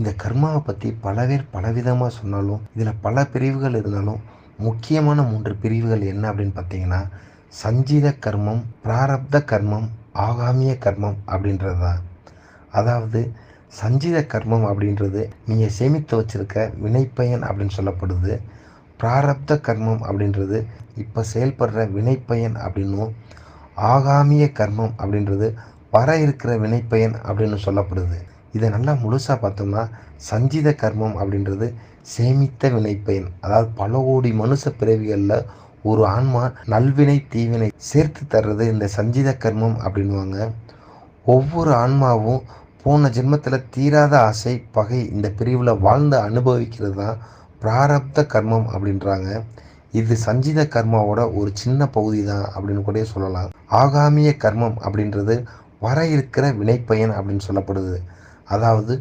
இந்த கர்மாவை பற்றி பல பேர் பலவிதமாக சொன்னாலும் இதில் பல பிரிவுகள் இருந்தாலும் முக்கியமான 3 பிரிவுகள் என்ன அப்படின்னு பார்த்தீங்கன்னா, சஞ்சித கர்மம், பிராரப்த கர்மம், ஆகாமிய கர்மம் அப்படின்றது தான். அதாவது சஞ்சித கர்மம் அப்படின்றது நீங்கள் சேமித்து வச்சிருக்க வினைப்பயன் அப்படின்னு சொல்லப்படுது. பிராரப்த கர்மம் அப்படின்றது இப்போ செயல்படுற வினைப்பயன் அப்படின்னும், ஆகாமிய கர்மம் அப்படின்றது வர இருக்கிற வினைப்பயன் அப்படின்னு சொல்லப்படுது. இதை நல்லா முழுசாக பார்த்தோம்னா, சஞ்சித கர்மம் அப்படின்றது சேமித்த வினைப்பயன். அதாவது பல கோடி மனுஷ பிறவிகளில் ஒரு ஆன்மா நல்வினை தீவினை சேர்த்து தர்றது இந்த சஞ்சித கர்மம் அப்படின்வாங்க. ஒவ்வொரு ஆன்மாவும் போன ஜென்மத்தில் தீராத ஆசை பகை இந்த பிரிவில் வாழ்ந்து அனுபவிக்கிறது தான் பிராரப்த கர்மம் அப்படின்றாங்க. இது சஞ்சித கர்மாவோட ஒரு சின்ன பகுதி தான் அப்படின்னு கூட சொல்லலாம். ஆகாமிய கர்மம் அப்படின்றது வர இருக்கிற வினைப்பயன் அப்படின்னு சொல்லப்படுது. அதாவது